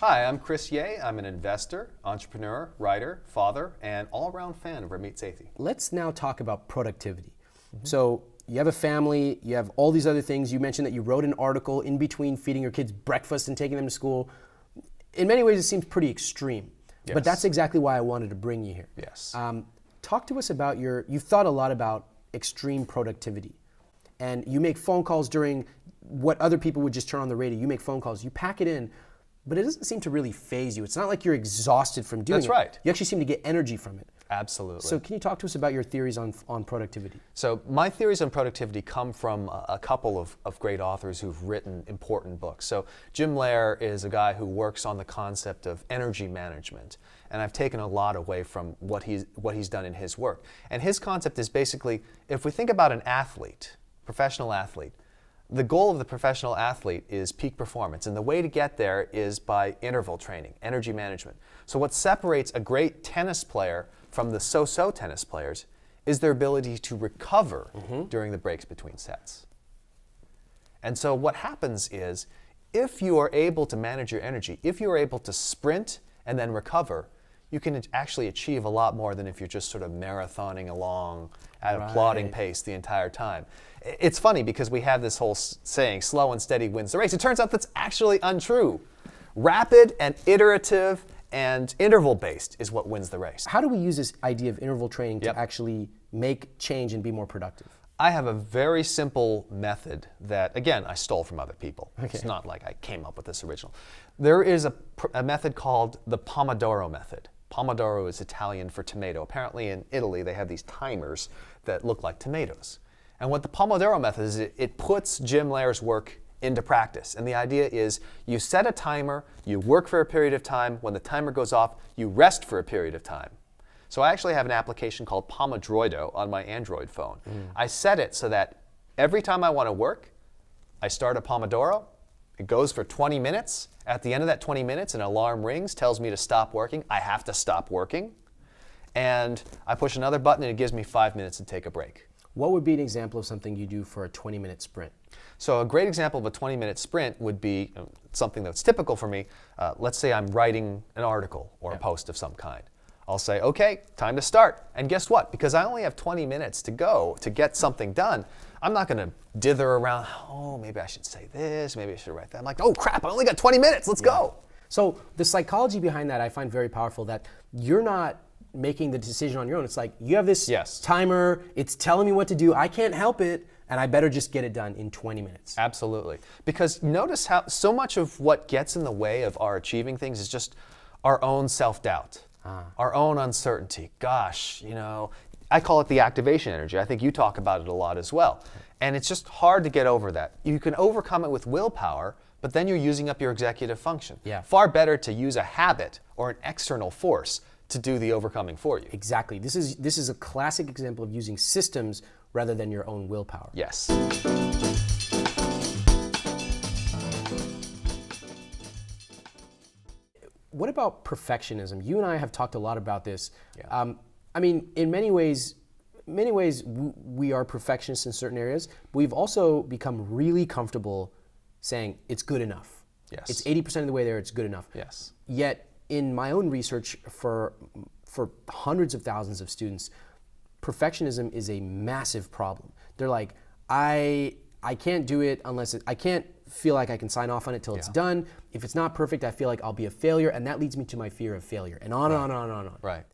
Hi, I'm Chris Yeh. I'm an investor, entrepreneur, writer, father, and all-around fan of Ramit. Let's now talk about productivity. So you have a family, you have all these other things. You mentioned that you wrote an article in between feeding your kids breakfast and taking them to school. In many ways, it seems pretty extreme. Yes. But that's exactly why I wanted to bring you here. Yes. Talk to us about you've thought a lot about extreme productivity. And you make phone calls during what other people would just turn on the radio. You make phone calls, you pack it in, but it doesn't seem to really faze you. It's not like you're exhausted from doing it. That's right. You actually seem to get energy from it. Absolutely. So can you talk to us about your theories on productivity? So my theories on productivity come from a couple of great authors who've written important books. So Jim Loehr is a guy who works on the concept of energy management. And I've taken a lot away from what he's done in his work. And his concept is basically, if we think about an athlete, professional athlete, the goal of the professional athlete is peak performance, and the way to get there is by interval training, energy management. So what separates a great tennis player from the so-so tennis players is their ability to recover during the breaks between sets. And so what happens is, if you are able to manage your energy, if you are able to sprint and then recover, you can actually achieve a lot more than if you're just sort of marathoning along at a plodding pace the entire time. It's funny because we have this whole saying, slow and steady wins the race. It turns out that's actually untrue. Rapid and iterative and interval-based is what wins the race. How do we use this idea of interval training to actually make change and be more productive? I have a very simple method that, again, I stole from other people. Okay. It's not like I came up with this original. There is a method called the Pomodoro method. Pomodoro is Italian for tomato. Apparently in Italy they have these timers that look like tomatoes. And what the Pomodoro method is, it puts Jim Loehr's work into practice. And the idea is you set a timer, you work for a period of time, when the timer goes off, you rest for a period of time. So I actually have an application called Pomodoro on my Android phone. I set it so that every time I want to work, I start a Pomodoro. It goes for 20 minutes. At the end of that 20 minutes, an alarm rings, tells me to stop working. I have to stop working. And I push another button and it gives me 5 minutes to take a break. What would be an example of something you do for a 20-minute sprint? So a great example of a 20-minute sprint would be something that's typical for me. Let's say I'm writing an article or a post of some kind. I'll say, okay, time to start. And guess what? Because I only have 20 minutes to go to get something done, I'm not going to dither around, oh, maybe I should say this, maybe I should write that. I'm like, oh crap, I only got 20 minutes, let's go. So the psychology behind that I find very powerful, that you're not making the decision on your own. It's like, you have this timer, it's telling me what to do, I can't help it, and I better just get it done in 20 minutes. Absolutely. Because notice how so much of what gets in the way of our achieving things is just our own self-doubt. Our own uncertainty. Gosh, I call it the activation energy. I think you talk about it a lot as well. And it's just hard to get over that. You can overcome it with willpower, but then you're using up your executive function. Far better to use a habit or an external force to do the overcoming for you. Exactly. This is a classic example of using systems rather than your own willpower. Yes. What about perfectionism? You and I have talked a lot about this. I mean, in many ways, we are perfectionists in certain areas. But we've also become really comfortable saying it's good enough. Yes. It's 80% of the way there, it's good enough. Yes. Yet, in my own research for hundreds of thousands of students, perfectionism is a massive problem. They're like, I can't do it unless I can't feel like I can sign off on it till it's done. If it's not perfect, I feel like I'll be a failure, and that leads me to my fear of failure, and on and on and on and on. Right.